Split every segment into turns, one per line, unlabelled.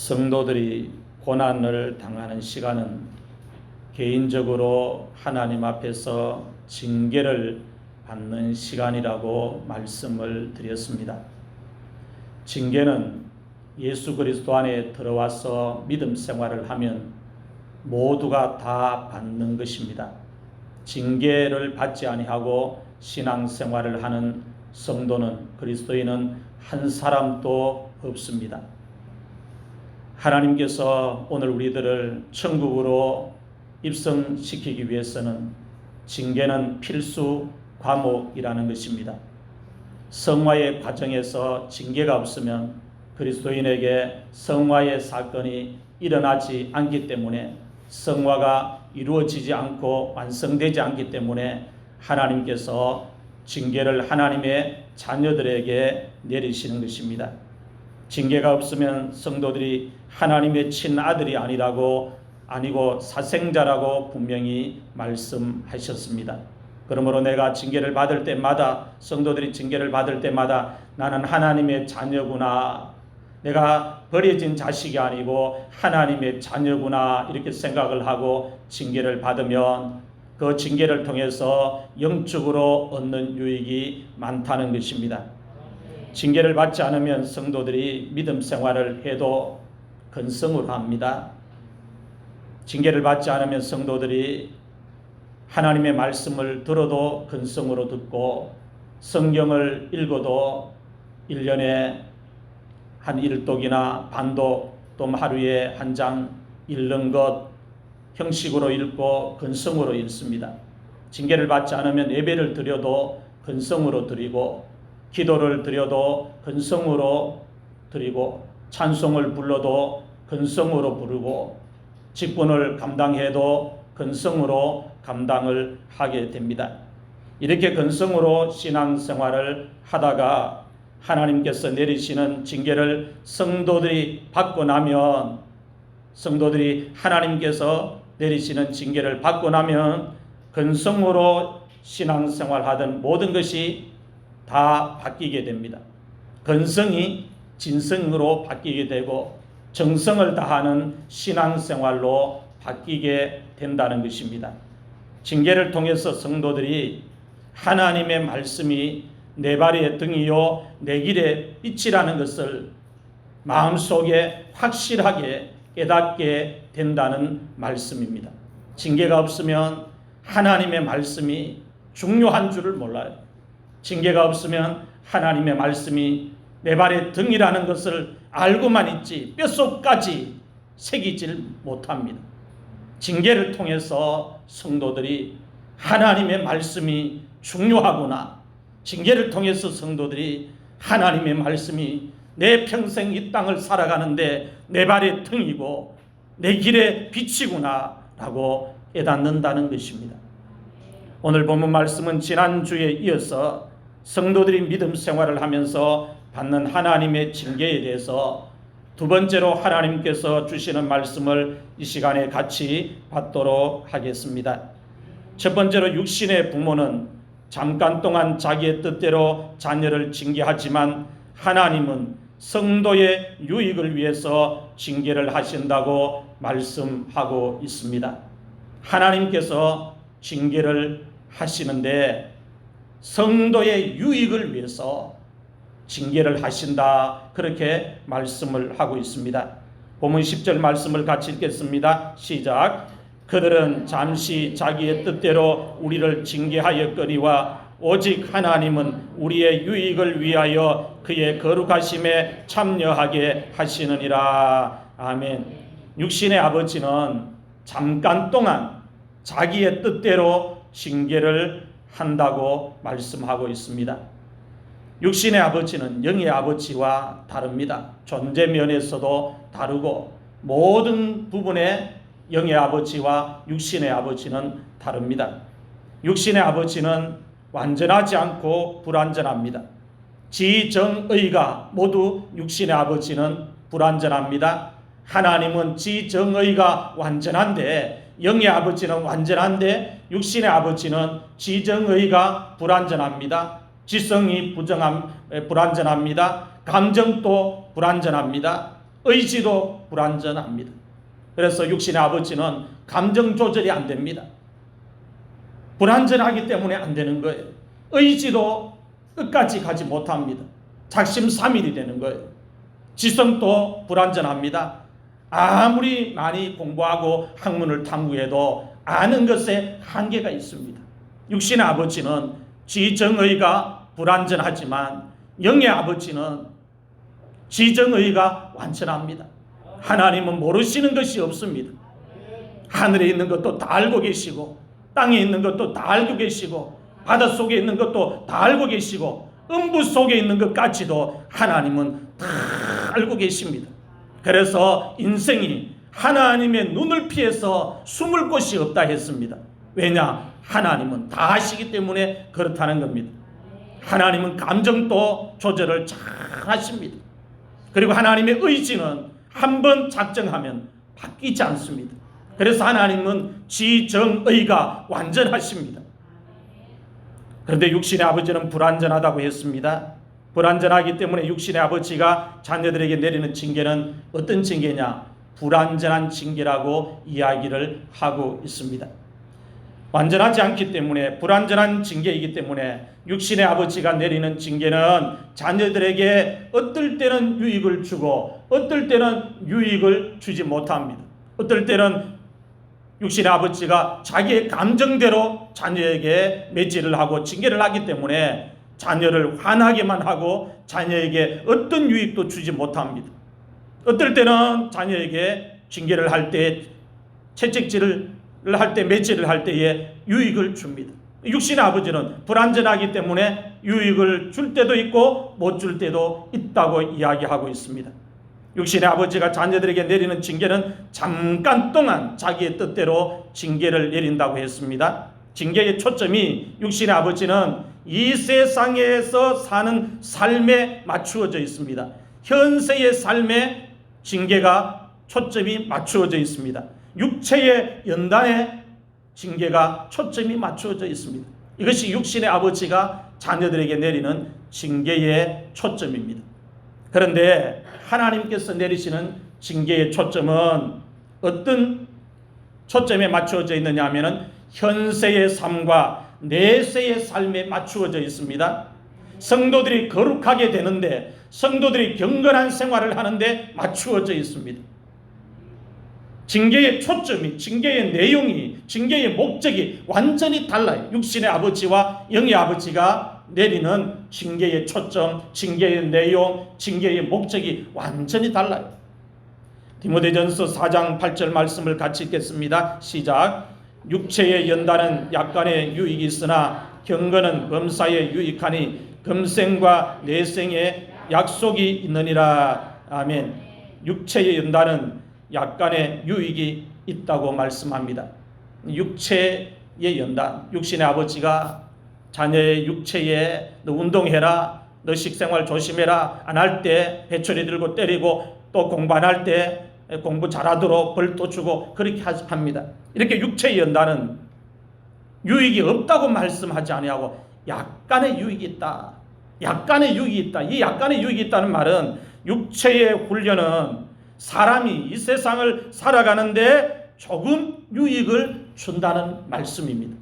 성도들이 고난을 당하는 시간은 개인적으로 하나님 앞에서 징계를 받는 시간이라고 말씀을 드렸습니다. 징계는 예수 그리스도 안에 들어와서 믿음 생활을 하면 모두가 다 받는 것입니다. 징계를 받지 아니하고 신앙 생활을 하는 성도는, 그리스도인은 한 사람도 없습니다. 하나님께서 오늘 우리들을 천국으로 입성시키기 위해서는 징계는 필수 과목이라는 것입니다. 성화의 과정에서 징계가 없으면 그리스도인에게 성화의 사건이 일어나지 않기 때문에, 성화가 이루어지지 않고 완성되지 않기 때문에 하나님께서 징계를 하나님의 자녀들에게 내리시는 것입니다. 징계가 없으면 성도들이 하나님의 친아들이 아니고 사생자라고 분명히 말씀하셨습니다. 그러므로 내가 징계를 받을 때마다, 성도들이 징계를 받을 때마다 나는 하나님의 자녀구나, 내가 버려진 자식이 아니고 하나님의 자녀구나, 이렇게 생각을 하고 징계를 받으면 그 징계를 통해서 영적으로 얻는 유익이 많다는 것입니다. 징계를 받지 않으면 성도들이 믿음 생활을 해도 근성으로 합니다. 징계를 받지 않으면 성도들이 하나님의 말씀을 들어도 근성으로 듣고, 성경을 읽어도 1년에 한 1독이나 반독, 또 하루에 한 장 읽는 것 형식으로 읽고 근성으로 읽습니다. 징계를 받지 않으면 예배를 드려도 근성으로 드리고, 기도를 드려도 근성으로 드리고, 찬송을 불러도 근성으로 부르고, 직분을 감당해도 근성으로 감당을 하게 됩니다. 이렇게 근성으로 신앙생활을 하다가 하나님께서 내리시는 징계를 성도들이 받고 나면, 성도들이 하나님께서 내리시는 징계를 받고 나면 근성으로 신앙생활하던 모든 것이 다 바뀌게 됩니다. 근성이 진성으로 바뀌게 되고 정성을 다하는 신앙생활로 바뀌게 된다는 것입니다. 징계를 통해서 성도들이 하나님의 말씀이 내 발의 등이요 내 길의 빛이라는 것을 마음속에 확실하게 깨닫게 된다는 말씀입니다. 징계가 없으면 하나님의 말씀이 중요한 줄을 몰라요. 징계가 없으면 하나님의 말씀이 내 발의 등이라는 것을 알고만 있지 뼛속까지 새기질 못합니다. 징계를 통해서 성도들이 하나님의 말씀이 중요하구나, 징계를 통해서 성도들이 하나님의 말씀이 내 평생 이 땅을 살아가는데 내 발의 등이고 내 길의 빛이구나 라고 깨닫는다는 것입니다. 오늘 본문 말씀은 지난주에 이어서 성도들이 믿음 생활을 하면서 받는 하나님의 징계에 대해서 두 번째로 하나님께서 주시는 말씀을 이 시간에 같이 받도록 하겠습니다. 첫 번째로, 육신의 부모는 잠깐 동안 자기의 뜻대로 자녀를 징계하지만 하나님은 성도의 유익을 위해서 징계를 하신다고 말씀하고 있습니다. 하나님께서 징계를 하시는데 성도의 유익을 위해서 징계를 하신다, 그렇게 말씀을 하고 있습니다. 본문 10절 말씀을 같이 읽겠습니다. 시작. 그들은 잠시 자기의 뜻대로 우리를 징계하였거니와 오직 하나님은 우리의 유익을 위하여 그의 거룩하심에 참여하게 하시느니라. 아멘. 육신의 아버지는 잠깐 동안 자기의 뜻대로 징계를 한다고 말씀하고 있습니다. 육신의 아버지는 영의 아버지와 다릅니다. 존재 면에서도 다르고 모든 부분에 영의 아버지와 육신의 아버지는 다릅니다. 육신의 아버지는 완전하지 않고 불완전합니다. 지정의가 모두 육신의 아버지는 불완전합니다. 하나님은 지정의가 완전한데, 영의 아버지는 완전한데 육신의 아버지는 지정의가 불완전합니다. 지성이 불완전합니다. 감정도 불완전합니다. 의지도 불완전합니다. 그래서 육신의 아버지는 감정 조절이 안 됩니다. 불완전하기 때문에 안 되는 거예요. 의지도 끝까지 가지 못합니다. 작심삼일이 되는 거예요. 지성도 불완전합니다. 아무리 많이 공부하고 학문을 탐구해도 아는 것에 한계가 있습니다. 육신의 아버지는 지정의가 불완전하지만 영의 아버지는 지정의가 완전합니다. 하나님은 모르시는 것이 없습니다. 하늘에 있는 것도 다 알고 계시고, 땅에 있는 것도 다 알고 계시고, 바닷속에 있는 것도 다 알고 계시고, 음부 속에 있는 것까지도 하나님은 다 알고 계십니다. 그래서 인생이 하나님의 눈을 피해서 숨을 곳이 없다 했습니다. 왜냐? 하나님은 다 아시기 때문에 그렇다는 겁니다. 하나님은 감정도 조절을 잘 하십니다. 그리고 하나님의 의지는 한번 작정하면 바뀌지 않습니다. 그래서 하나님은 지정의가 완전하십니다. 그런데 육신의 아버지는 불완전하다고 했습니다. 불완전하기 때문에 육신의 아버지가 자녀들에게 내리는 징계는 어떤 징계냐? 불완전한 징계라고 이야기를 하고 있습니다. 완전하지 않기 때문에, 불완전한 징계이기 때문에 육신의 아버지가 내리는 징계는 자녀들에게 어떨 때는 유익을 주고 어떨 때는 유익을 주지 못합니다. 어떨 때는 육신의 아버지가 자기의 감정대로 자녀에게 매질을 하고 징계를 하기 때문에 자녀를 화나게만 하고 자녀에게 어떤 유익도 주지 못합니다. 어떨 때는 자녀에게 징계를 할 때, 채찍질을 할 때, 매질을 할 때에 유익을 줍니다. 육신의 아버지는 불완전하기 때문에 유익을 줄 때도 있고 못 줄 때도 있다고 이야기하고 있습니다. 육신의 아버지가 자녀들에게 내리는 징계는 잠깐 동안 자기의 뜻대로 징계를 내린다고 했습니다. 징계의 초점이 육신의 아버지는 이 세상에서 사는 삶에 맞추어져 있습니다. 현세의 삶에 징계가 초점이 맞추어져 있습니다. 육체의 연단에 징계가 초점이 맞추어져 있습니다. 이것이 육신의 아버지가 자녀들에게 내리는 징계의 초점입니다. 그런데 하나님께서 내리시는 징계의 초점은 어떤 초점에 맞추어져 있느냐 하면 현세의 삶과 내세의 삶에 맞추어져 있습니다. 성도들이 거룩하게 되는데, 성도들이 경건한 생활을 하는데 맞추어져 있습니다. 징계의 초점이, 징계의 내용이, 징계의 목적이 완전히 달라요. 육신의 아버지와 영의 아버지가 내리는 징계의 초점, 징계의 내용, 징계의 목적이 완전히 달라요. 디모데전서 4장 8절 말씀을 같이 읽겠습니다. 시작. 육체의 연단은 약간의 유익이 있으나 경건은 범사에 유익하니 금생과 내생에 약속이 있느니라. 아멘. 육체의 연단은 약간의 유익이 있다고 말씀합니다. 육체의 연단, 육신의 아버지가 자녀의 육체에 너 운동해라, 너 식생활 조심해라, 안 할 때 회초리 들고 때리고, 또 공부 안 할 때 공부 잘하도록 벌도 주고 그렇게 합니다. 이렇게 육체의 연단은 유익이 없다고 말씀하지 아니하고 약간의 유익이 있다. 약간의 유익이 있다. 이 약간의 유익이 있다는 말은 육체의 훈련은 사람이 이 세상을 살아가는데 조금 유익을 준다는 말씀입니다.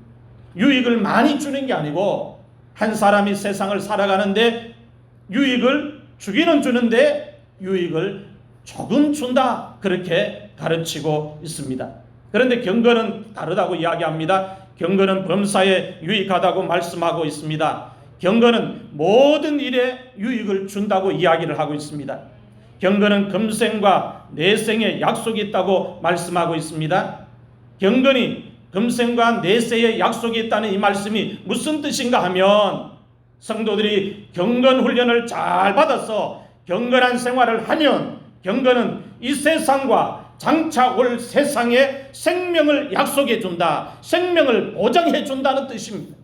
유익을 많이 주는 게 아니고 한 사람이 세상을 살아가는데 유익을 주기는 주는데 유익을 조금 준다. 그렇게 가르치고 있습니다. 그런데 경건은 다르다고 이야기합니다. 경건은 범사에 유익하다고 말씀하고 있습니다. 경건은 모든 일에 유익을 준다고 이야기를 하고 있습니다. 경건은 금생과 내생에 약속이 있다고 말씀하고 있습니다. 경건이 금생과 내세에 약속이 있다는 이 말씀이 무슨 뜻인가 하면 성도들이 경건 훈련을 잘 받아서 경건한 생활을 하면 경건은 이 세상과 장차 올 세상에 생명을 약속해 준다. 생명을 보장해 준다는 뜻입니다.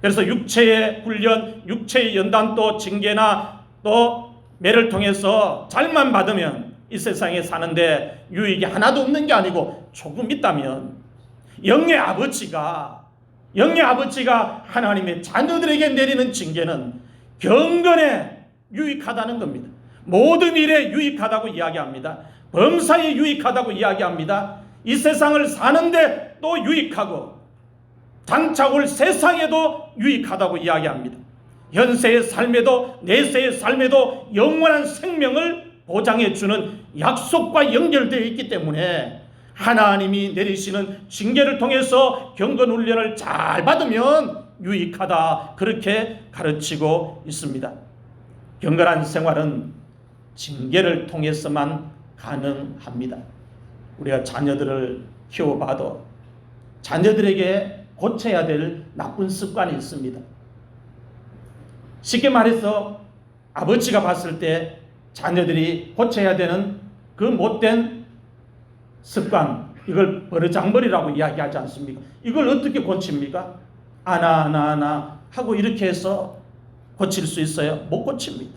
그래서 육체의 훈련, 육체의 연단도 징계나 또 매를 통해서 잘만 받으면 이 세상에 사는데 유익이 하나도 없는 게 아니고 조금 있다면 영의 아버지가 하나님의 자녀들에게 내리는 징계는 경건에 유익하다는 겁니다. 모든 일에 유익하다고 이야기합니다. 범사에 유익하다고 이야기합니다. 이 세상을 사는데 또 유익하고 장차 올 세상에도 유익하다고 이야기합니다. 현세의 삶에도 내세의 삶에도 영원한 생명을 보장해 주는 약속과 연결되어 있기 때문에 하나님이 내리시는 징계를 통해서 경건 훈련을 잘 받으면 유익하다, 그렇게 가르치고 있습니다. 경건한 생활은 징계를 통해서만 가능합니다. 우리가 자녀들을 키워봐도 자녀들에게 고쳐야 될 나쁜 습관이 있습니다. 쉽게 말해서 아버지가 봤을 때 자녀들이 고쳐야 되는 그 못된 습관, 이걸 버르장머리라고 이야기하지 않습니까? 이걸 어떻게 고칩니까? 아나 하고 이렇게 해서 고칠 수 있어요? 못 고칩니다.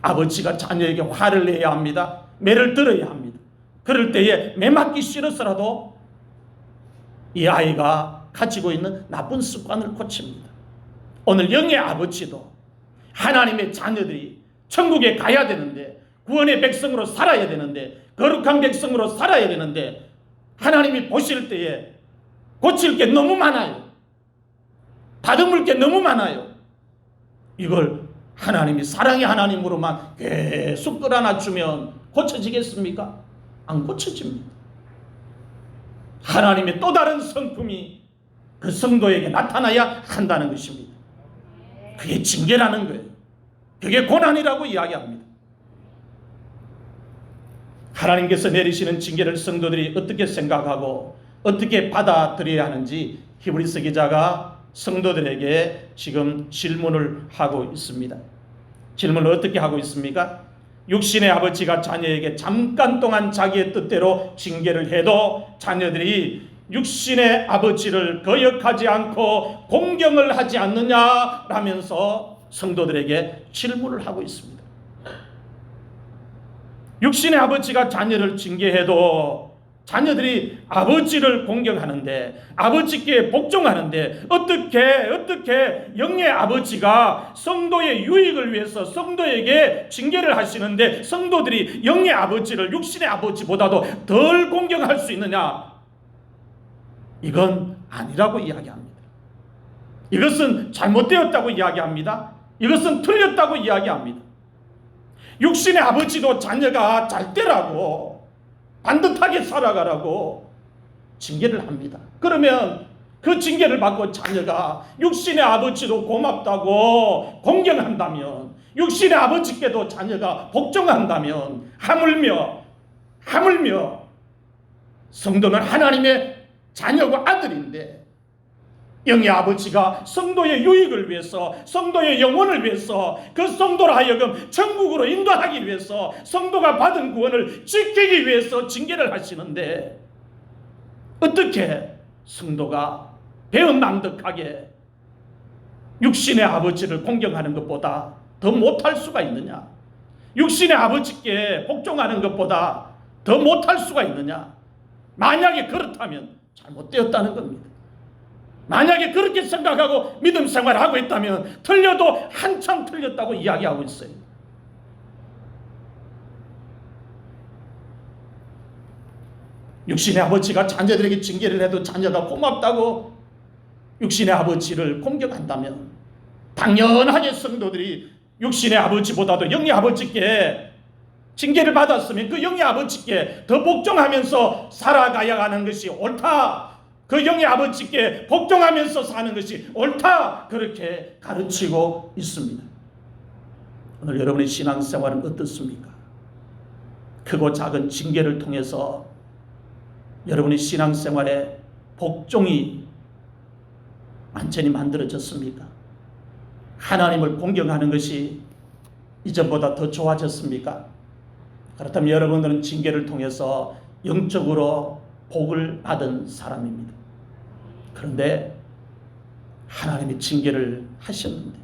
아버지가 자녀에게 화를 내야 합니다. 매를 들어야 합니다. 그럴 때에 매 맞기 싫어서라도 이 아이가 가지고 있는 나쁜 습관을 고칩니다. 오늘 영의 아버지도 하나님의 자녀들이 천국에 가야 되는데, 구원의 백성으로 살아야 되는데, 거룩한 백성으로 살아야 되는데, 하나님이 보실 때에 고칠 게 너무 많아요. 다듬을 게 너무 많아요. 이걸 하나님이 사랑의 하나님으로만 계속 끌어놔주면 고쳐지겠습니까? 안 고쳐집니다. 하나님의 또 다른 성품이 그 성도에게 나타나야 한다는 것입니다. 그게 징계라는 거예요. 그게 고난이라고 이야기합니다. 하나님께서 내리시는 징계를 성도들이 어떻게 생각하고 어떻게 받아들여야 하는지 히브리서 기자가 성도들에게 지금 질문을 하고 있습니다. 질문을 어떻게 하고 있습니까? 육신의 아버지가 자녀에게 잠깐 동안 자기의 뜻대로 징계를 해도 자녀들이 육신의 아버지를 거역하지 않고 공경을 하지 않느냐라면서 성도들에게 질문을 하고 있습니다. 육신의 아버지가 자녀를 징계해도 자녀들이 아버지를 공경하는데, 아버지께 복종하는데 어떻게 영의 아버지가 성도의 유익을 위해서 성도에게 징계를 하시는데 성도들이 영의 아버지를 육신의 아버지보다도 덜 공경할 수 있느냐? 이건 아니라고 이야기합니다. 이것은 잘못되었다고 이야기합니다. 이것은 틀렸다고 이야기합니다. 육신의 아버지도 자녀가 잘 되라고, 반듯하게 살아가라고 징계를 합니다. 그러면 그 징계를 받고 자녀가 육신의 아버지도 고맙다고 공경한다면, 육신의 아버지께도 자녀가 복종한다면, 하물며 성도는 하나님의 자녀고 아들인데 영의 아버지가 성도의 유익을 위해서, 성도의 영혼을 위해서, 그 성도로 하여금 천국으로 인도하기 위해서, 성도가 받은 구원을 지키기 위해서 징계를 하시는데 어떻게 성도가 배은망덕하게 육신의 아버지를 공경하는 것보다 더 못할 수가 있느냐? 육신의 아버지께 복종하는 것보다 더 못할 수가 있느냐? 만약에 그렇다면 잘못되었다는 겁니다. 만약에 그렇게 생각하고 믿음 생활을 하고 있다면 틀려도 한참 틀렸다고 이야기하고 있어요. 육신의 아버지가 자녀들에게 징계를 해도 자녀가 고맙다고 육신의 아버지를 공격한다면 당연하게 성도들이 육신의 아버지보다도 영의 아버지께 징계를 받았으면 그 영의 아버지께 더 복종하면서 살아가야 하는 것이 옳다, 그 영의 아버지께 복종하면서 사는 것이 옳다, 그렇게 가르치고 있습니다. 오늘 여러분의 신앙생활은 어떻습니까? 크고 작은 징계를 통해서 여러분의 신앙생활에 복종이 완전히 만들어졌습니까? 하나님을 공경하는 것이 이전보다 더 좋아졌습니까? 그렇다면 여러분들은 징계를 통해서 영적으로 복을 받은 사람입니다. 그런데 하나님이 징계를 하셨는데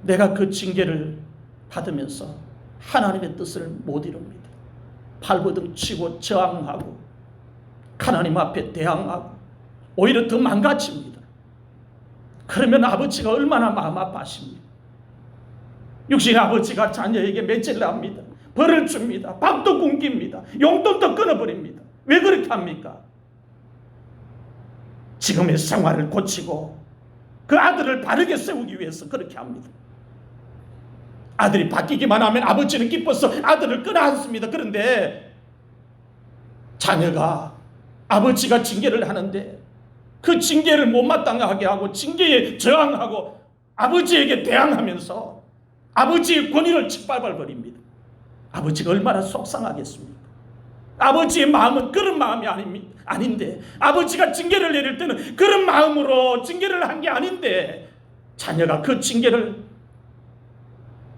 내가 그 징계를 받으면서 하나님의 뜻을 못 이룹니다. 발버둥 치고 저항하고 하나님 앞에 대항하고 오히려 더 망가집니다. 그러면 아버지가 얼마나 마음 아파하십니까? 육신의 아버지가 자녀에게 매질을 합니다. 벌을 줍니다. 밥도 굶깁니다. 용돈도 끊어버립니다. 왜 그렇게 합니까? 지금의 생활을 고치고 그 아들을 바르게 세우기 위해서 그렇게 합니다. 아들이 바뀌기만 하면 아버지는 기뻐서 아들을 끌어안습니다. 그런데 자녀가 아버지가 징계를 하는데 그 징계를 못마땅하게 하고 징계에 저항하고 아버지에게 대항하면서 아버지의 권위를 짓밟아버립니다. 아버지가 얼마나 속상하겠습니까? 아버지의 마음은 그런 마음이 아닌데, 아버지가 징계를 내릴 때는 그런 마음으로 징계를 한 게 아닌데 자녀가 그 징계를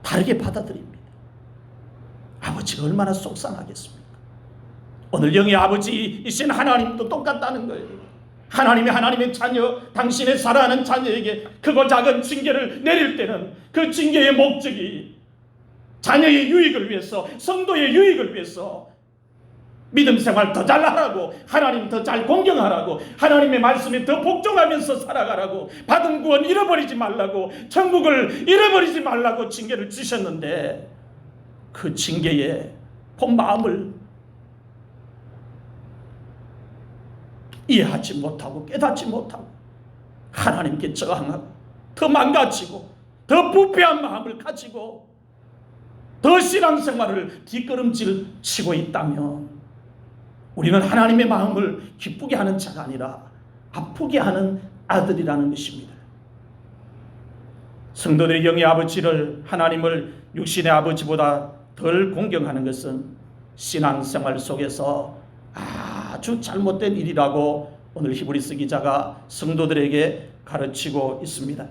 다르게 받아들입니다. 아버지가 얼마나 속상하겠습니까? 오늘 영의 아버지이신 하나님도 똑같다는 거예요. 하나님의 자녀, 당신의 사랑하는 자녀에게 크고 작은 징계를 내릴 때는 그 징계의 목적이 자녀의 유익을 위해서, 성도의 유익을 위해서 믿음 생활 더 잘하라고, 하나님 더 잘 공경하라고, 하나님의 말씀에 더 복종하면서 살아가라고, 받은 구원 잃어버리지 말라고, 천국을 잃어버리지 말라고 징계를 주셨는데 그 징계의 본 마음을 이해하지 못하고 깨닫지 못하고 하나님께 저항하고 더 망가지고 더 부패한 마음을 가지고 더 신앙생활을 뒷걸음질 치고 있다면 우리는 하나님의 마음을 기쁘게 하는 자가 아니라 아프게 하는 아들이라는 것입니다. 성도들의 영의 아버지를, 하나님을 육신의 아버지보다 덜 공경하는 것은 신앙생활 속에서 아주 잘못된 일이라고 오늘 히브리서 기자가 성도들에게 가르치고 있습니다.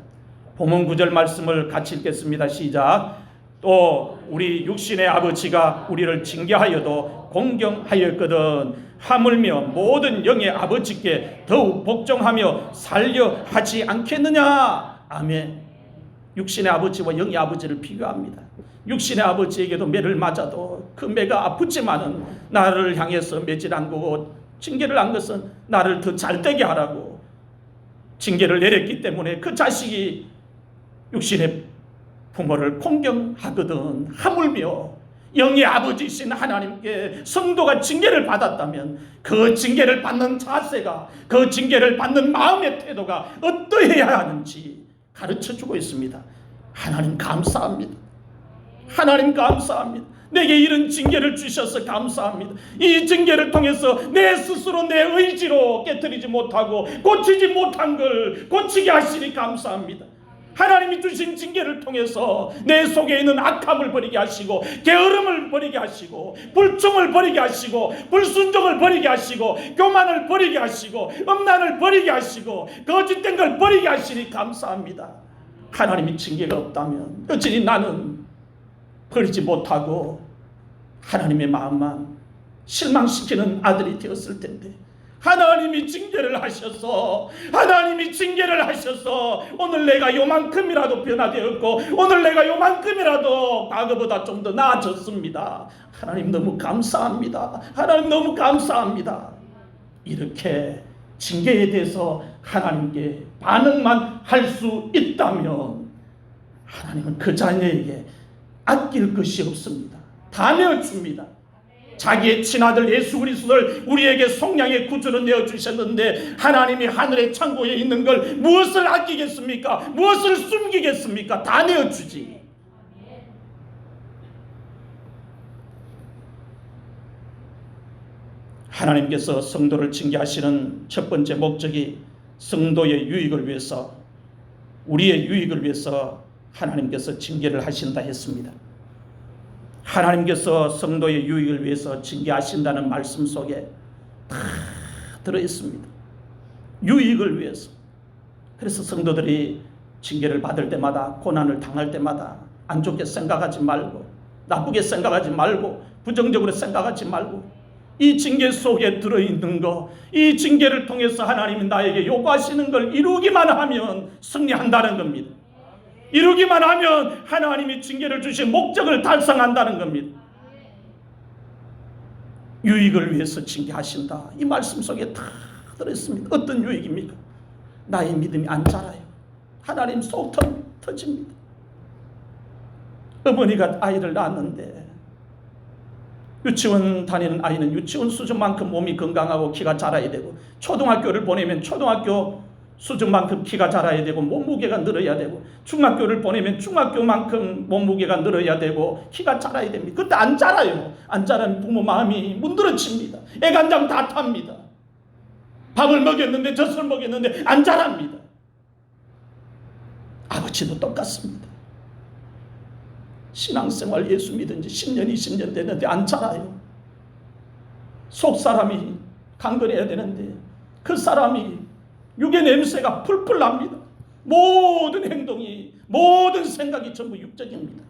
본문 9절 말씀을 같이 읽겠습니다. 시작. 또 우리 육신의 아버지가 우리를 징계하여도 공경하였거든 하물며 모든 영의 아버지께 더욱 복종하며 살려 하지 않겠느냐. 아멘. 육신의 아버지와 영의 아버지를 비교합니다. 육신의 아버지에게도 매를 맞아도 그 매가 아프지만은 나를 향해서 매질 안 거고 징계를 한 것은 나를 더 잘되게 하라고 징계를 내렸기 때문에 그 자식이 육신의 부모를 공경하거든 하물며 영의 아버지이신 하나님께 성도가 징계를 받았다면 그 징계를 받는 자세가, 그 징계를 받는 마음의 태도가 어떠해야 하는지 가르쳐주고 있습니다. 하나님 감사합니다. 하나님 감사합니다. 내게 이런 징계를 주셔서 감사합니다. 이 징계를 통해서 내 스스로 내 의지로 깨뜨리지 못하고 고치지 못한 걸 고치게 하시니 감사합니다. 하나님이 주신 징계를 통해서 내 속에 있는 악함을 버리게 하시고 게으름을 버리게 하시고 불충을 버리게 하시고 불순종을 버리게 하시고 교만을 버리게 하시고 음란을 버리게 하시고 거짓된 걸 버리게 하시니 감사합니다. 하나님이 징계가 없다면 여전히 나는 버리지 못하고 하나님의 마음만 실망시키는 아들이 되었을 텐데 하나님이 징계를 하셔서 오늘 내가 요만큼이라도 변화되었고 오늘 내가 요만큼이라도 과거보다 좀 더 나아졌습니다. 하나님 너무 감사합니다. 하나님 너무 감사합니다. 이렇게 징계에 대해서 하나님께 반응만 할 수 있다면 하나님은 그 자녀에게 아낄 것이 없습니다. 다 내어줍니다. 자기의 친아들 예수 그리스도를 우리에게 속량의 구주로 내어주셨는데 하나님이 하늘의 창고에 있는 걸 무엇을 아끼겠습니까? 무엇을 숨기겠습니까? 다 내어주지. 하나님께서 성도를 징계하시는 첫 번째 목적이 성도의 유익을 위해서, 우리의 유익을 위해서 하나님께서 징계를 하신다 했습니다. 하나님께서 성도의 유익을 위해서 징계하신다는 말씀 속에 다 들어있습니다. 유익을 위해서. 그래서 성도들이 징계를 받을 때마다, 고난을 당할 때마다 안 좋게 생각하지 말고, 나쁘게 생각하지 말고, 부정적으로 생각하지 말고, 이 징계 속에 들어있는 거, 이 징계를 통해서 하나님이 나에게 요구하시는 걸 이루기만 하면 승리한다는 겁니다. 이루기만 하면 하나님이 징계를 주신 목적을 달성한다는 겁니다. 유익을 위해서 징계하신다. 이 말씀 속에 다 들어있습니다. 어떤 유익입니까? 나의 믿음이 안 자라요. 하나님 속 터집니다. 어머니가 아이를 낳았는데 유치원 다니는 아이는 유치원 수준만큼 몸이 건강하고 키가 자라야 되고, 초등학교를 보내면 초등학교 수준만큼 키가 자라야 되고 몸무게가 늘어야 되고, 중학교를 보내면 중학교만큼 몸무게가 늘어야 되고 키가 자라야 됩니다. 그때 안 자라요. 안 자라면 부모 마음이 문드러집니다. 애간장 다 탑니다. 밥을 먹였는데 젖을 먹였는데 안 자랍니다. 아버지도 똑같습니다. 신앙생활 예수 믿은 지 10년 20년 됐는데 안 자라요. 속사람이 강건해야 되는데 그 사람이 육의 냄새가 풀풀 납니다. 모든 행동이, 모든 생각이 전부 육적입니다.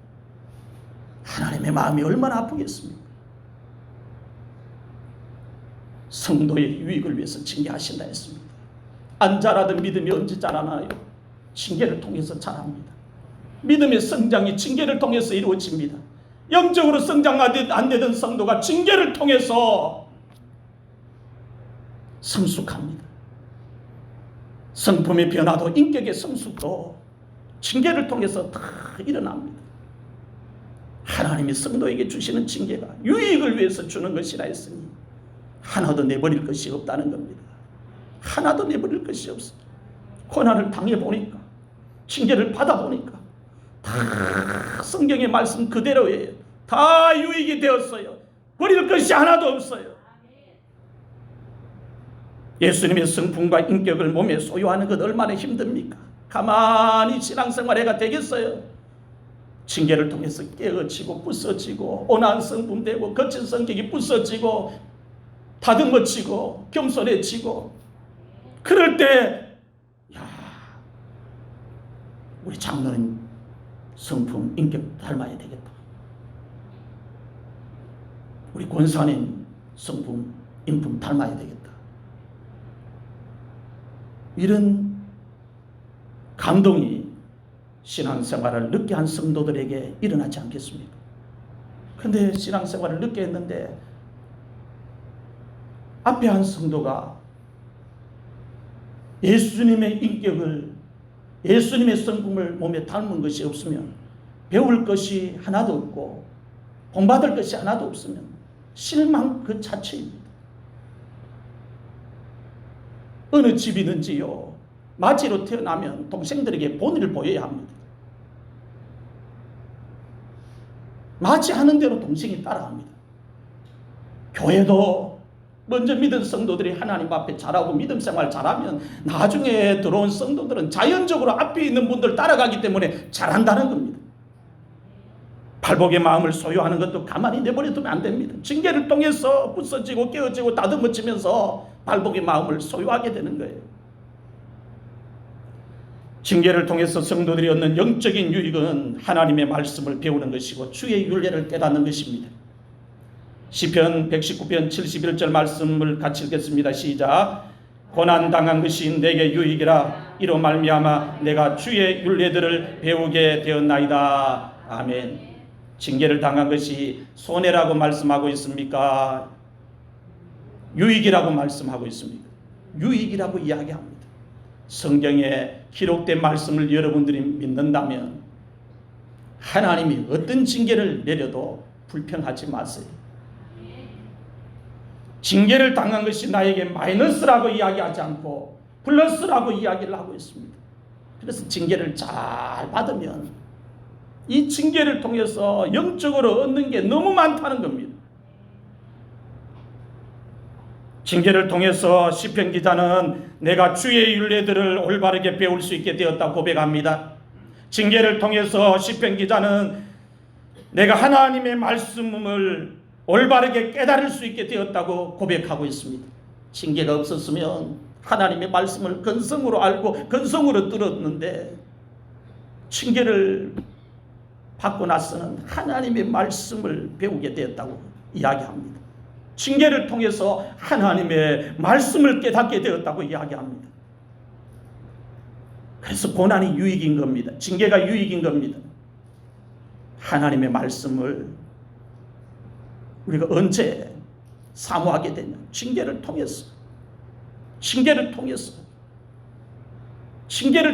하나님의 마음이 얼마나 아프겠습니까? 성도의 유익을 위해서 징계하신다 했습니다. 안 자라던 믿음이 언제 자라나요? 징계를 통해서 자랍니다. 믿음의 성장이 징계를 통해서 이루어집니다. 영적으로 성장 안 되던 성도가 징계를 통해서 성숙합니다. 성품의 변화도 인격의 성숙도 징계를 통해서 다 일어납니다. 하나님이 성도에게 주시는 징계가 유익을 위해서 주는 것이라 했으니 하나도 내버릴 것이 없다는 겁니다. 하나도 내버릴 것이 없어요. 고난을 당해보니까, 징계를 받아보니까 다 성경의 말씀 그대로예요. 다 유익이 되었어요. 버릴 것이 하나도 없어요. 예수님의 성품과 인격을 몸에 소유하는 것 얼마나 힘듭니까? 가만히 신앙생활해가 되겠어요? 징계를 통해서 깨어지고 부서지고 온화한 성품 되고 거친 성격이 부서지고 다듬어지고 겸손해지고, 그럴 때 우리 장로는 성품, 인격 닮아야 되겠다. 우리 권사님 성품, 인품 닮아야 되겠다. 이런 감동이 신앙생활을 늦게 한 성도들에게 일어나지 않겠습니까? 그런데 신앙생활을 늦게 했는데 앞에 한 성도가 예수님의 인격을, 예수님의 성품을 몸에 닮은 것이 없으면, 배울 것이 하나도 없고 본받을 것이 하나도 없으면 실망 그 자체입니다. 어느 집이든지요, 마지로 태어나면 동생들에게 본의를 보여야 합니다. 마지 하는 대로 동생이 따라합니다. 교회도 먼저 믿은 성도들이 하나님 앞에 잘하고 믿음 생활 잘하면 나중에 들어온 성도들은 자연적으로 앞에 있는 분들 따라가기 때문에 잘한다는 겁니다. 발복의 마음을 소유하는 것도 가만히 내버려 두면 안 됩니다. 징계를 통해서 부서지고 깨어지고 다듬어지면서 발복의 마음을 소유하게 되는 거예요. 징계를 통해서 성도들이 얻는 영적인 유익은 하나님의 말씀을 배우는 것이고 주의 율례를 깨닫는 것입니다. 시편 119편 71절 말씀을 같이 읽겠습니다. 시작. 고난당한 것이 내게 유익이라 이로 말미암아 내가 주의 율례들을 배우게 되었나이다. 아멘. 징계를 당한 것이 손해라고 말씀하고 있습니까? 유익이라고 말씀하고 있습니다. 유익이라고 이야기합니다. 성경에 기록된 말씀을 여러분들이 믿는다면 하나님이 어떤 징계를 내려도 불평하지 마세요. 징계를 당한 것이 나에게 마이너스라고 이야기하지 않고 플러스라고 이야기를 하고 있습니다. 그래서 징계를 잘 받으면 이 징계를 통해서 영적으로 얻는 게 너무 많다는 겁니다. 징계를 통해서 시편 기자는 내가 주의 율례들을 올바르게 배울 수 있게 되었다 고백합니다. 징계를 통해서 시편 기자는 내가 하나님의 말씀을 올바르게 깨달을 수 있게 되었다고 고백하고 있습니다. 징계가 없었으면 하나님의 말씀을 근성으로 알고 근성으로 들었는데 징계를 받고 나서는 하나님의 말씀을 배우게 되었다고 이야기합니다. 징계를 통해서 하나님의 말씀을 깨닫게 되었다고 이야기합니다. 그래서 고난이 유익인 겁니다. 징계가 유익인 겁니다. 하나님의 말씀을 우리가 언제 사모하게 되냐? 징계를 통해서. 징계를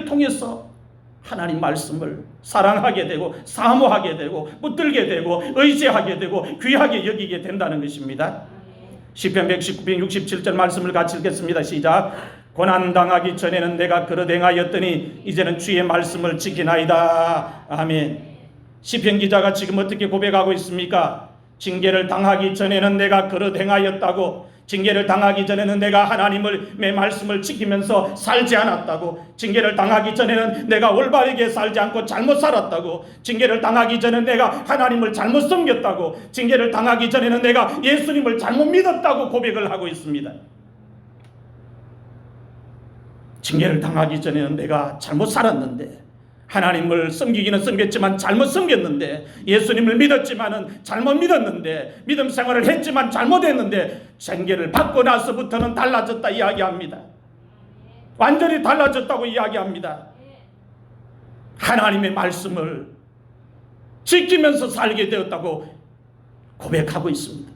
통해서 하나님 말씀을 사랑하게 되고 사모하게 되고 붙들게 되고 의지하게 되고 귀하게 여기게 된다는 것입니다. 시편 119편 67절 말씀을 같이 읽겠습니다. 시작. 고난당하기 전에는 내가 그릇 행하였더니 이제는 주의 말씀을 지키나이다. 아멘. 시편 기자가 지금 어떻게 고백하고 있습니까? 징계를 당하기 전에는 내가 그릇 행하였다고, 징계를 당하기 전에는 내가 하나님의 말씀을 지키면서 살지 않았다고, 징계를 당하기 전에는 내가 올바르게 살지 않고 잘못 살았다고, 징계를 당하기 전에 내가 하나님을 잘못 섬겼다고, 징계를 당하기 전에는 내가 예수님을 잘못 믿었다고 고백을 하고 있습니다. 징계를 당하기 전에는 내가 잘못 살았는데, 하나님을 섬기기는 섬겼지만 잘못 섬겼는데, 예수님을 믿었지만은 잘못 믿었는데, 믿음 생활을 했지만 잘못했는데, 징계를 받고 나서부터는 달라졌다 이야기합니다. 완전히 달라졌다고 이야기합니다. 하나님의 말씀을 지키면서 살게 되었다고 고백하고 있습니다.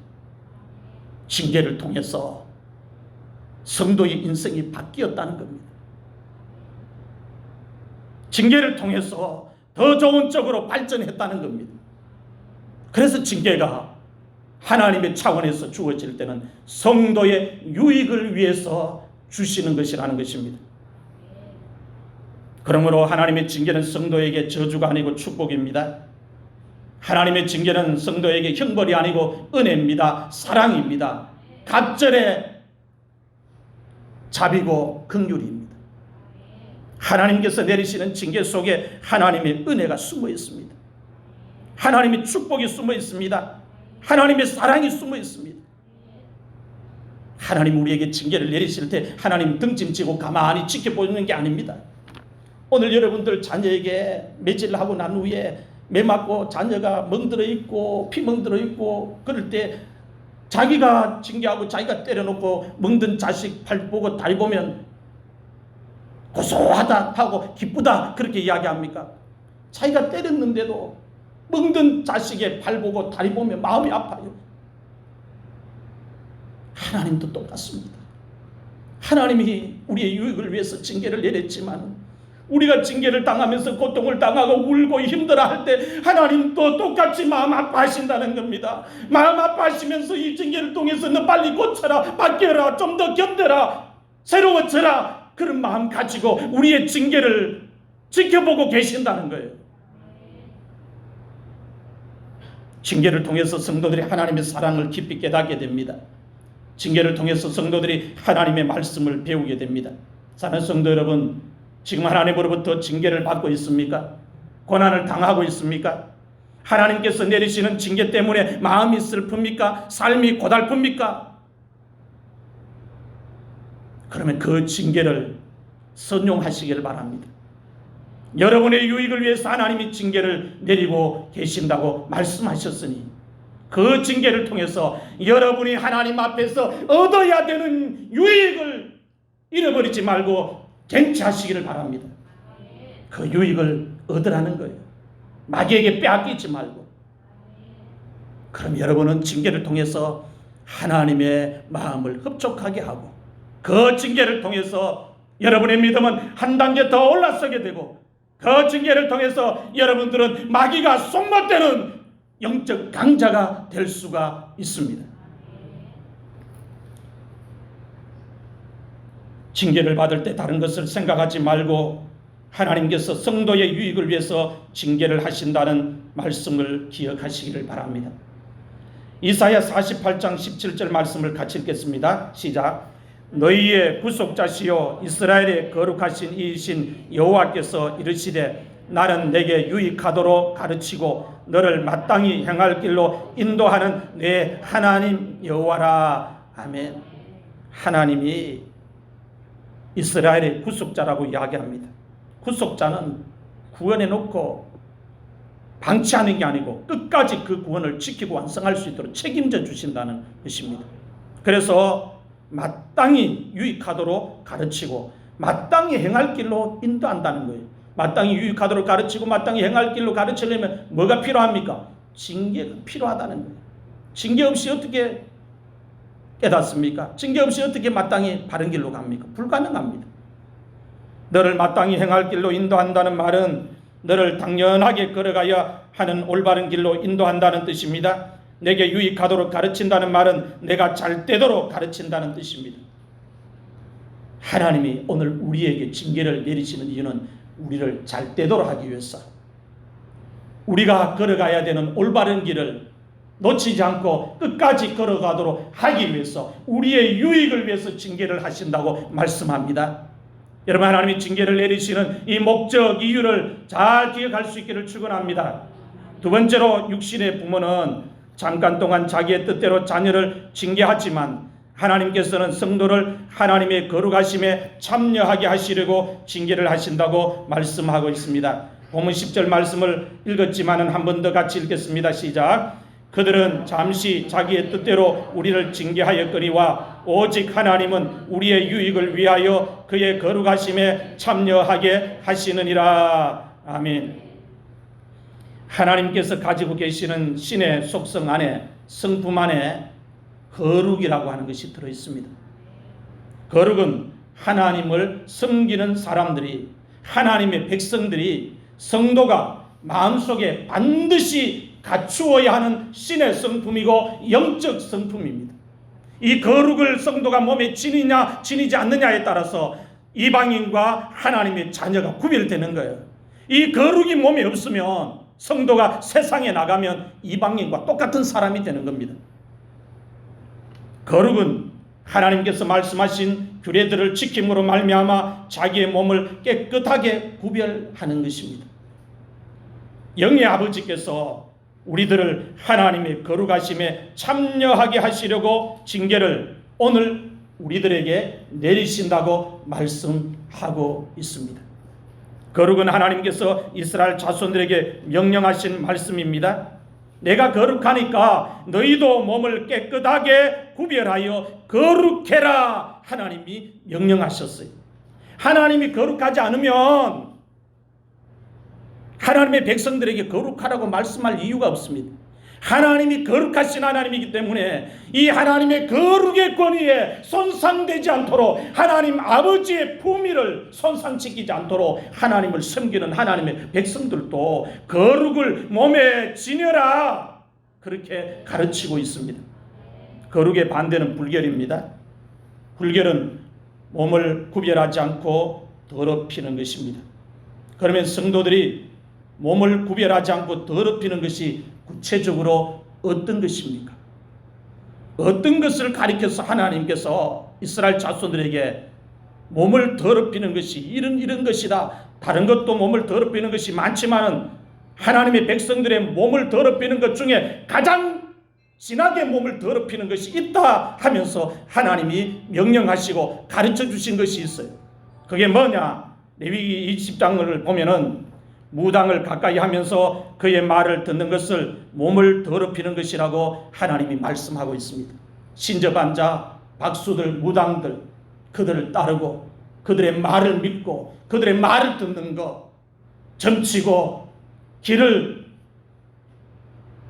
징계를 통해서 성도의 인생이 바뀌었다는 겁니다. 징계를 통해서 더 좋은 쪽으로 발전했다는 겁니다. 그래서 징계가 하나님의 차원에서 주어질 때는 성도의 유익을 위해서 주시는 것이라는 것입니다. 그러므로 하나님의 징계는 성도에게 저주가 아니고 축복입니다. 하나님의 징계는 성도에게 형벌이 아니고 은혜입니다. 사랑입니다. 갑절의 자비고 긍휼입니다. 하나님께서 내리시는 징계 속에 하나님의 은혜가 숨어 있습니다. 하나님의 축복이 숨어 있습니다. 하나님의 사랑이 숨어 있습니다. 하나님 우리에게 징계를 내리실 때 하나님 등짐지고 가만히 지켜보는 게 아닙니다. 오늘 여러분들 자녀에게 매질하고 난 후에 매 맞고 자녀가 멍들어 있고 피 멍들어 있고 그럴 때 자기가 징계하고 자기가 때려놓고 멍든 자식 발 보고 다리 보면 고소하다 하고 기쁘다 그렇게 이야기합니까? 자기가 때렸는데도 멍든 자식의 발 보고 다리 보면 마음이 아파요. 하나님도 똑같습니다. 하나님이 우리의 유익을 위해서 징계를 내렸지만 우리가 징계를 당하면서 고통을 당하고 울고 힘들어할 때 하나님도 똑같이 마음 아파하신다는 겁니다. 마음 아파하시면서 이 징계를 통해서 너 빨리 고쳐라, 바뀌어라, 좀 더 견뎌라, 새로워져라, 그런 마음 가지고 우리의 징계를 지켜보고 계신다는 거예요. 징계를 통해서 성도들이 하나님의 사랑을 깊이 깨닫게 됩니다. 징계를 통해서 성도들이 하나님의 말씀을 배우게 됩니다. 사랑하는 성도 여러분, 지금 하나님으로부터 징계를 받고 있습니까? 고난을 당하고 있습니까? 하나님께서 내리시는 징계 때문에 마음이 슬픕니까? 삶이 고달픕니까? 그러면 그 징계를 선용하시길 바랍니다. 여러분의 유익을 위해서 하나님이 징계를 내리고 계신다고 말씀하셨으니 그 징계를 통해서 여러분이 하나님 앞에서 얻어야 되는 유익을 잃어버리지 말고 쟁취하시기를 바랍니다. 그 유익을 얻으라는 거예요. 마귀에게 빼앗기지 말고. 그럼 여러분은 징계를 통해서 하나님의 마음을 흡족하게 하고 그 징계를 통해서 여러분의 믿음은 한 단계 더 올라서게 되고 그 징계를 통해서 여러분들은 마귀가 속못되는 영적 강자가 될 수가 있습니다. 징계를 받을 때 다른 것을 생각하지 말고 하나님께서 성도의 유익을 위해서 징계를 하신다는 말씀을 기억하시기를 바랍니다. 이사야 48장 17절 말씀을 같이 읽겠습니다. 시작. 너희의 구속자시요 이스라엘의 거룩하신 이이신 여호와께서 이르시되 나는 내게 유익하도록 가르치고 너를 마땅히 행할 길로 인도하는 내 하나님 여호와라. 아멘. 하나님이 이스라엘의 구속자라고 이야기합니다. 구속자는 구원해 놓고 방치하는 게 아니고 끝까지 그 구원을 지키고 완성할 수 있도록 책임져 주신다는 것입니다. 그래서 마땅히 유익하도록 가르치고 마땅히 행할 길로 인도한다는 거예요. 마땅히 유익하도록 가르치고 마땅히 행할 길로 가르치려면 뭐가 필요합니까? 징계가 필요하다는 거예요. 징계 없이 어떻게 깨닫습니까? 징계 없이 어떻게 마땅히 바른 길로 갑니까? 불가능합니다. 너를 마땅히 행할 길로 인도한다는 말은 너를 당연하게 걸어가야 하는 올바른 길로 인도한다는 뜻입니다. 내게 유익하도록 가르친다는 말은 내가 잘 되도록 가르친다는 뜻입니다. 하나님이 오늘 우리에게 징계를 내리시는 이유는 우리를 잘 되도록 하기 위해서, 우리가 걸어가야 되는 올바른 길을 놓치지 않고 끝까지 걸어가도록 하기 위해서, 우리의 유익을 위해서 징계를 하신다고 말씀합니다. 여러분, 하나님이 징계를 내리시는 이 목적, 이유를 잘 기억할 수 있기를 축원합니다. 두 번째로, 육신의 부모는 잠깐 동안 자기의 뜻대로 자녀를 징계하지만 하나님께서는 성도를 하나님의 거룩하심에 참여하게 하시려고 징계를 하신다고 말씀하고 있습니다. 본문 10절 말씀을 읽었지만 한 번 더 같이 읽겠습니다. 시작. 그들은 잠시 자기의 뜻대로 우리를 징계하였거니와 오직 하나님은 우리의 유익을 위하여 그의 거룩하심에 참여하게 하시느니라. 아멘. 하나님께서 가지고 계시는 신의 속성 안에, 성품 안에 거룩이라고 하는 것이 들어있습니다. 거룩은 하나님을 섬기는 사람들이, 하나님의 백성들이, 성도가 마음속에 반드시 갖추어야 하는 신의 성품이고 영적 성품입니다. 이 거룩을 성도가 몸에 지니냐 지니지 않느냐에 따라서 이방인과 하나님의 자녀가 구별되는 거예요. 이 거룩이 몸에 없으면 성도가 세상에 나가면 이방인과 똑같은 사람이 되는 겁니다. 거룩은 하나님께서 말씀하신 규례들을 지킴으로 말미암아 자기의 몸을 깨끗하게 구별하는 것입니다. 영의 아버지께서 우리들을 하나님의 거룩하심에 참여하게 하시려고 징계를 오늘 우리들에게 내리신다고 말씀하고 있습니다. 거룩은 하나님께서 이스라엘 자손들에게 명령하신 말씀입니다. 내가 거룩하니까 너희도 몸을 깨끗하게 구별하여 거룩해라. 하나님이 명령하셨어요. 하나님이 거룩하지 않으면 하나님의 백성들에게 거룩하라고 말씀할 이유가 없습니다. 하나님이 거룩하신 하나님이기 때문에 이 하나님의 거룩의 권위에 손상되지 않도록, 하나님 아버지의 품위를 손상시키지 않도록 하나님을 섬기는 하나님의 백성들도 거룩을 몸에 지녀라, 그렇게 가르치고 있습니다. 거룩의 반대는 불결입니다. 불결은 몸을 구별하지 않고 더럽히는 것입니다. 그러면 성도들이 몸을 구별하지 않고 더럽히는 것이 구체적으로 어떤 것입니까? 어떤 것을 가리켜서 하나님께서 이스라엘 자손들에게 몸을 더럽히는 것이 이런 것이다, 다른 것도 몸을 더럽히는 것이 많지만은 하나님의 백성들의 몸을 더럽히는 것 중에 가장 진하게 몸을 더럽히는 것이 있다 하면서 하나님이 명령하시고 가르쳐 주신 것이 있어요. 그게 뭐냐? 레위기 20장을 보면은 무당을 가까이 하면서 그의 말을 듣는 것을 몸을 더럽히는 것이라고 하나님이 말씀하고 있습니다. 신접한 자, 박수들, 무당들, 그들을 따르고 그들의 말을 믿고 그들의 말을 듣는 것, 점치고 길을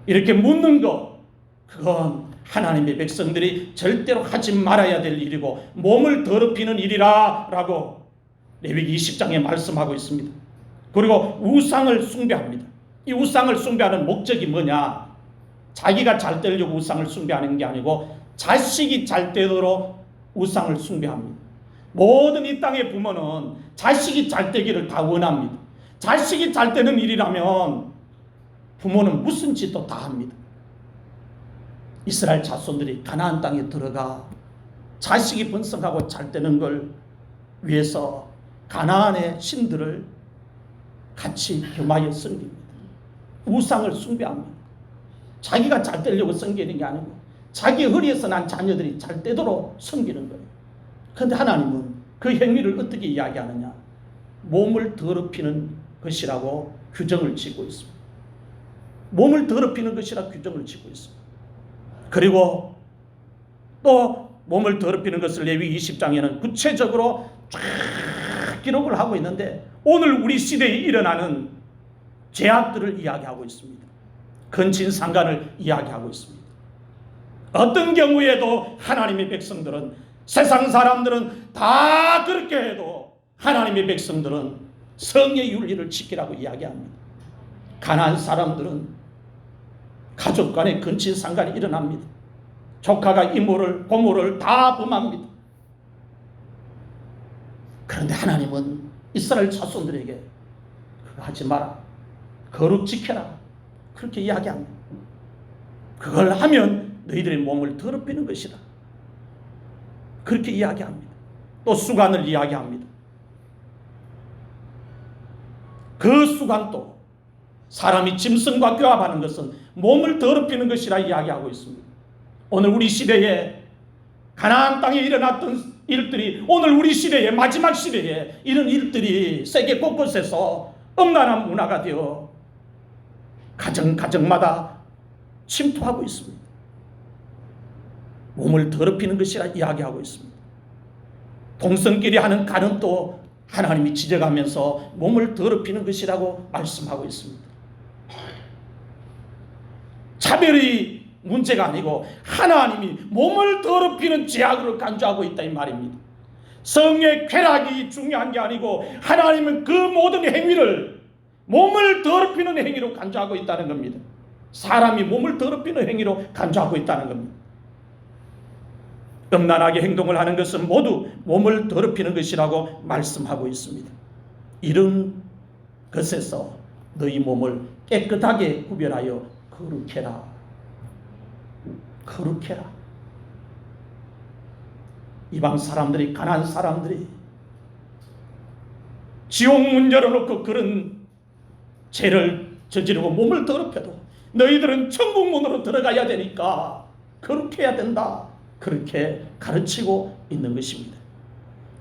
이렇게 묻는 것, 그건 하나님의 백성들이 절대로 하지 말아야 될 일이고 몸을 더럽히는 일이라고 레위기 20장에 말씀하고 있습니다. 그리고 우상을 숭배합니다. 이 우상을 숭배하는 목적이 뭐냐? 자기가 잘 되려고 우상을 숭배하는 게 아니고 자식이 잘 되도록 우상을 숭배합니다. 모든 이 땅의 부모는 자식이 잘 되기를 다 원합니다. 자식이 잘 되는 일이라면 부모는 무슨 짓도 다 합니다. 이스라엘 자손들이 가나안 땅에 들어가 자식이 번성하고 잘 되는 걸 위해서 가나안의 신들을 같이 겸하여 섬깁니다. 우상을 숭배합니다. 자기가 잘 되려고 섬기는 게 아니고 자기 허리에서 난 자녀들이 잘 되도록 섬기는 거예요. 그런데 하나님은 그 행위를 어떻게 이야기하느냐? 몸을 더럽히는 것이라고 규정을 짓고 있습니다. 몸을 더럽히는 것이라 규정을 짓고 있습니다. 그리고 또 몸을 더럽히는 것을 레위기 20장에는 구체적으로 쫙 기록을 하고 있는데 오늘 우리 시대에 일어나는 죄악들을 이야기하고 있습니다. 근친상간을 이야기하고 있습니다. 어떤 경우에도 하나님의 백성들은, 세상 사람들은 다 그렇게 해도 하나님의 백성들은 성의 윤리를 지키라고 이야기합니다. 가난한 사람들은 가족 간의 근친상간이 일어납니다. 조카가 이모를 고모를 다 범합니다. 그런데 하나님은 이스라엘 자손들에게 그거 하지 마라, 거룩 지켜라, 그렇게 이야기합니다. 그걸 하면 너희들의 몸을 더럽히는 것이다, 그렇게 이야기합니다. 또 수간을 이야기합니다. 그 수간도 사람이 짐승과 교합하는 것은 몸을 더럽히는 것이라 이야기하고 있습니다. 오늘 우리 시대에 가나안 땅에 일어났던 일들이, 오늘 우리 시대에, 마지막 시대에 이런 일들이 세계 곳곳에서 음란한 문화가 되어 가정마다 침투하고 있습니다. 몸을 더럽히는 것이라 이야기하고 있습니다. 동성끼리 하는 간음도 하나님이 지적하면서 몸을 더럽히는 것이라고 말씀하고 있습니다. 차별이 문제가 아니고 하나님이 몸을 더럽히는 죄악으로 간주하고 있다 이 말입니다. 성의 쾌락이 중요한 게 아니고 하나님은 그 모든 행위를 몸을 더럽히는 행위로 간주하고 있다는 겁니다. 사람이 몸을 더럽히는 행위로 간주하고 있다는 겁니다. 음란하게 행동을 하는 것은 모두 몸을 더럽히는 것이라고 말씀하고 있습니다. 이런 것에서 너희 몸을 깨끗하게 구별하여 거룩해라. 거룩해라. 이방 사람들이, 가난한 사람들이 지옥 문 열어놓고 그런 죄를 저지르고 몸을 더럽혀도 너희들은 천국 문으로 들어가야 되니까 거룩해야 된다, 그렇게 가르치고 있는 것입니다.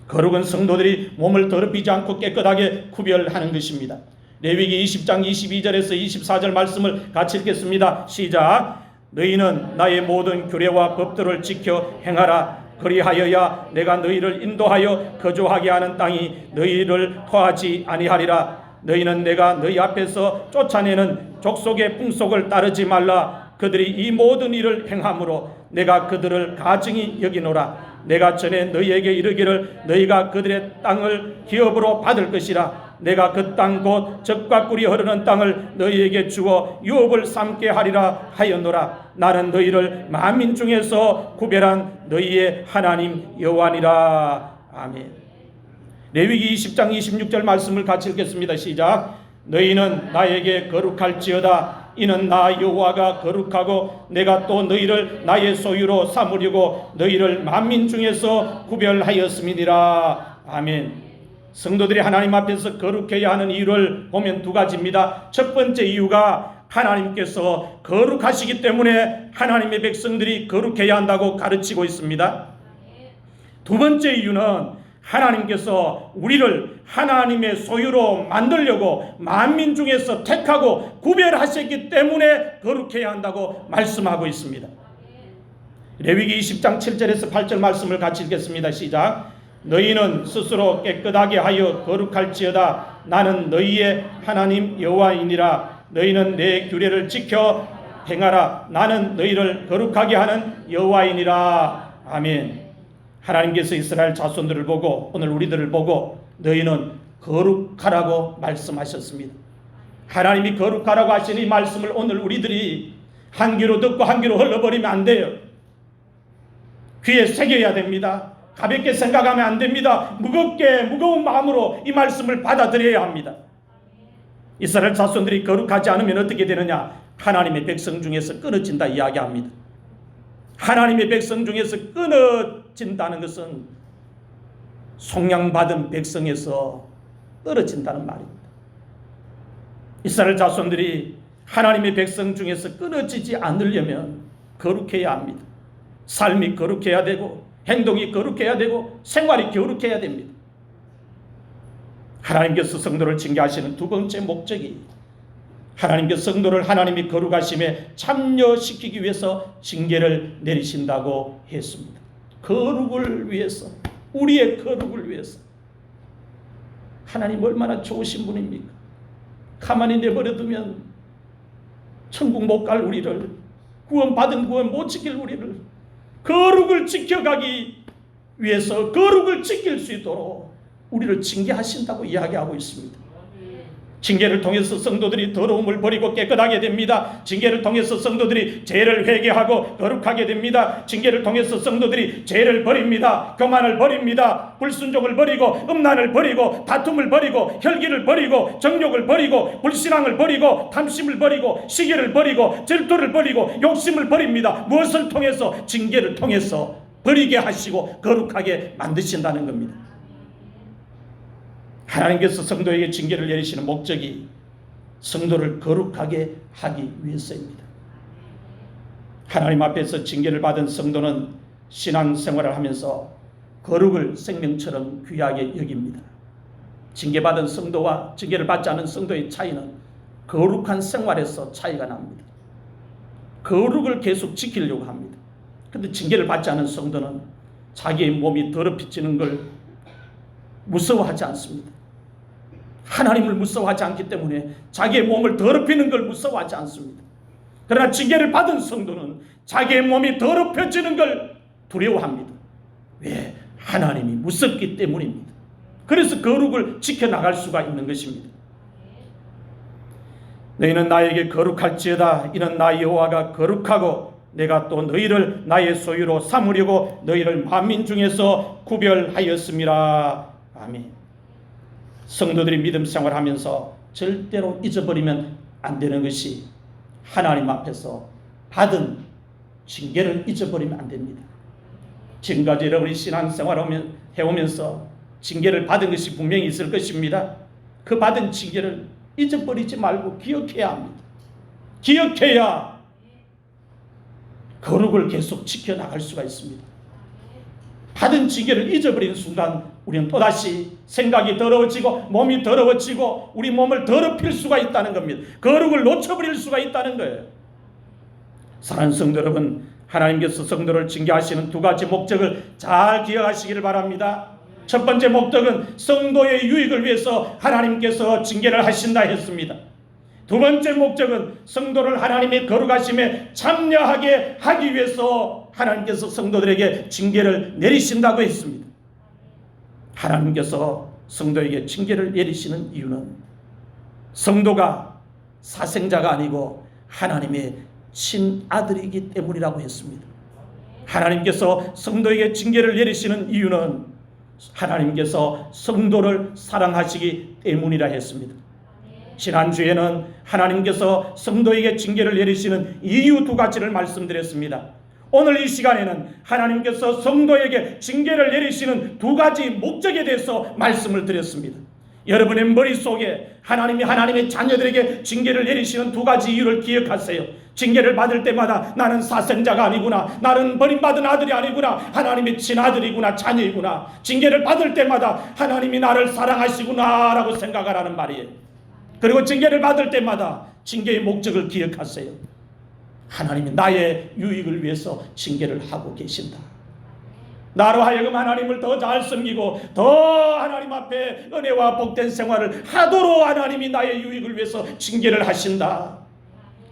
거룩은 성도들이 몸을 더럽히지 않고 깨끗하게 구별하는 것입니다. 레위기 20장 22절에서 24절 말씀을 같이 읽겠습니다. 시작. 너희는 나의 모든 규례와 법도를 지켜 행하라. 그리하여야 내가 너희를 인도하여 거주하게 하는 땅이 너희를 토하지 아니하리라. 너희는 내가 너희 앞에서 쫓아내는 족속의 풍속을 따르지 말라. 그들이 이 모든 일을 행함으로 내가 그들을 가증히 여기노라. 내가 전에 너희에게 이르기를 너희가 그들의 땅을 기업으로 받을 것이라. 내가 그 땅 곧 젖과 꿀이 흐르는 땅을 너희에게 주어 유업을 삼게 하리라 하였노라. 나는 너희를 만민 중에서 구별한 너희의 하나님 여호와니라. 아멘. 레위기 20장 26절 말씀을 같이 읽겠습니다. 시작. 너희는 나에게 거룩할지어다. 이는 나 여호와가 거룩하고 내가 또 너희를 나의 소유로 삼으려고 너희를 만민 중에서 구별하였음이니라. 아멘. 성도들이 하나님 앞에서 거룩해야 하는 이유를 보면 두 가지입니다. 첫 번째 이유가 하나님께서 거룩하시기 때문에 하나님의 백성들이 거룩해야 한다고 가르치고 있습니다. 두 번째 이유는 하나님께서 우리를 하나님의 소유로 만들려고 만민 중에서 택하고 구별하셨기 때문에 거룩해야 한다고 말씀하고 있습니다. 레위기 20장 7절에서 8절 말씀을 같이 읽겠습니다. 시작. 너희는 스스로 깨끗하게 하여 거룩할지어다. 나는 너희의 하나님 여호와이니라. 너희는 내 규례를 지켜 행하라. 나는 너희를 거룩하게 하는 여호와이니라. 아멘. 하나님께서 이스라엘 자손들을 보고 오늘 우리들을 보고 너희는 거룩하라고 말씀하셨습니다. 하나님이 거룩하라고 하신 이 말씀을 오늘 우리들이 한 귀로 듣고 한 귀로 흘러버리면 안 돼요. 귀에 새겨야 됩니다. 가볍게 생각하면 안 됩니다. 무거운 마음으로 이 말씀을 받아들여야 합니다. 이스라엘 자손들이 거룩하지 않으면 어떻게 되느냐? 하나님의 백성 중에서 끊어진다 이야기합니다. 하나님의 백성 중에서 끊어진다는 것은 속량받은 백성에서 떨어진다는 말입니다. 이스라엘 자손들이 하나님의 백성 중에서 끊어지지 않으려면 거룩해야 합니다. 삶이 거룩해야 되고 행동이 거룩해야 되고 생활이 거룩해야 됩니다. 하나님께서 성도를 징계하시는 두 번째 목적이 하나님께서 성도를 하나님이 거룩하심에 참여시키기 위해서 징계를 내리신다고 했습니다. 거룩을 위해서, 우리의 거룩을 위해서. 하나님 얼마나 좋으신 분입니까? 가만히 내버려두면 천국 못 갈 우리를, 구원받은 구원 못 지킬 우리를 거룩을 지켜가기 위해서 거룩을 지킬 수 있도록 우리를 징계하신다고 이야기하고 있습니다. 징계를 통해서 성도들이 더러움을 버리고 깨끗하게 됩니다. 징계를 통해서 성도들이 죄를 회개하고 거룩하게 됩니다. 징계를 통해서 성도들이 죄를 버립니다. 교만을 버립니다. 불순종을 버리고 음란을 버리고 다툼을 버리고 혈기를 버리고 정욕을 버리고 불신앙을 버리고 탐심을 버리고 시기를 버리고 질투를 버리고 욕심을 버립니다. 무엇을 통해서? 징계를 통해서 버리게 하시고 거룩하게 만드신다는 겁니다. 하나님께서 성도에게 징계를 내리시는 목적이 성도를 거룩하게 하기 위해서입니다. 하나님 앞에서 징계를 받은 성도는 신앙생활을 하면서 거룩을 생명처럼 귀하게 여깁니다. 징계받은 성도와 징계를 받지 않은 성도의 차이는 거룩한 생활에서 차이가 납니다. 거룩을 계속 지키려고 합니다. 그런데 징계를 받지 않은 성도는 자기의 몸이 더럽혀지는 걸 무서워하지 않습니다. 하나님을 무서워하지 않기 때문에 자기의 몸을 더럽히는 걸 무서워하지 않습니다. 그러나 징계를 받은 성도는 자기의 몸이 더럽혀지는 걸 두려워합니다. 왜? 하나님이 무섭기 때문입니다. 그래서 거룩을 지켜나갈 수가 있는 것입니다. 너희는 나에게 거룩할지어다. 이는 나 여호와가 거룩하고 내가 또 너희를 나의 소유로 삼으려고 너희를 만민 중에서 구별하였음이라. 아멘. 성도들이 믿음 생활하면서 절대로 잊어버리면 안 되는 것이 하나님 앞에서 받은 징계를 잊어버리면 안 됩니다. 지금까지 여러분이 신앙생활을 해오면서 징계를 받은 것이 분명히 있을 것입니다. 그 받은 징계를 잊어버리지 말고 기억해야 합니다. 기억해야 거룩을 계속 지켜나갈 수가 있습니다. 받은 징계를 잊어버리는 순간 우리는 또다시 생각이 더러워지고 몸이 더러워지고 우리 몸을 더럽힐 수가 있다는 겁니다. 거룩을 놓쳐버릴 수가 있다는 거예요. 사랑하는 성도 여러분, 하나님께서 성도를 징계하시는 두 가지 목적을 잘 기억하시기를 바랍니다. 첫 번째 목적은 성도의 유익을 위해서 하나님께서 징계를 하신다 했습니다. 두 번째 목적은 성도를 하나님의 거룩하심에 참여하게 하기 위해서 하나님께서 성도들에게 징계를 내리신다고 했습니다. 하나님께서 성도에게 징계를 내리시는 이유는 성도가 사생자가 아니고 하나님의 친아들이기 때문이라고 했습니다. 하나님께서 성도에게 징계를 내리시는 이유는 하나님께서 성도를 사랑하시기 때문이라 했습니다. 지난주에는 하나님께서 성도에게 징계를 내리시는 이유 두 가지를 말씀드렸습니다. 오늘 이 시간에는 하나님께서 성도에게 징계를 내리시는 두 가지 목적에 대해서 말씀을 드렸습니다. 여러분의 머릿속에 하나님이 하나님의 자녀들에게 징계를 내리시는 두 가지 이유를 기억하세요. 징계를 받을 때마다 나는 사생자가 아니구나, 나는 버림받은 아들이 아니구나, 하나님의 친아들이구나, 자녀이구나. 징계를 받을 때마다 하나님이 나를 사랑하시구나 라고 생각하라는 말이에요. 그리고 징계를 받을 때마다 징계의 목적을 기억하세요. 하나님이 나의 유익을 위해서 징계를 하고 계신다. 나로 하여금 하나님을 더 잘 섬기고 더 하나님 앞에 은혜와 복된 생활을 하도록 하나님이 나의 유익을 위해서 징계를 하신다.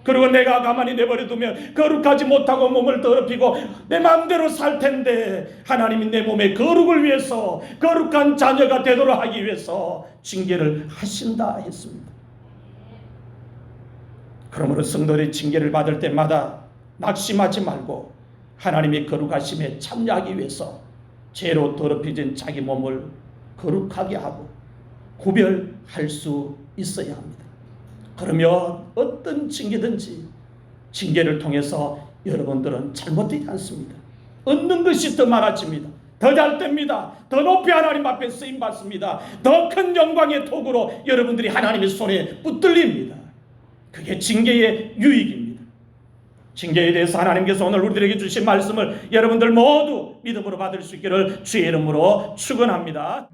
그리고 내가 가만히 내버려두면 거룩하지 못하고 몸을 더럽히고 내 마음대로 살 텐데 하나님이 내 몸의 거룩을 위해서 거룩한 자녀가 되도록 하기 위해서 징계를 하신다 했습니다. 그러므로 성도들이 징계를 받을 때마다 낙심하지 말고 하나님의 거룩하심에 참여하기 위해서 죄로 더럽혀진 자기 몸을 거룩하게 하고 구별할 수 있어야 합니다. 그러면 어떤 징계든지 징계를 통해서 여러분들은 잘못되지 않습니다. 얻는 것이 더 많아집니다. 더 잘 됩니다. 더 높이 하나님 앞에 쓰임받습니다. 더 큰 영광의 도구로 여러분들이 하나님의 손에 붙들립니다. 그게 징계의 유익입니다. 징계에 대해서 하나님께서 오늘 우리들에게 주신 말씀을 여러분들 모두 믿음으로 받을 수 있기를 주의 이름으로 축원합니다.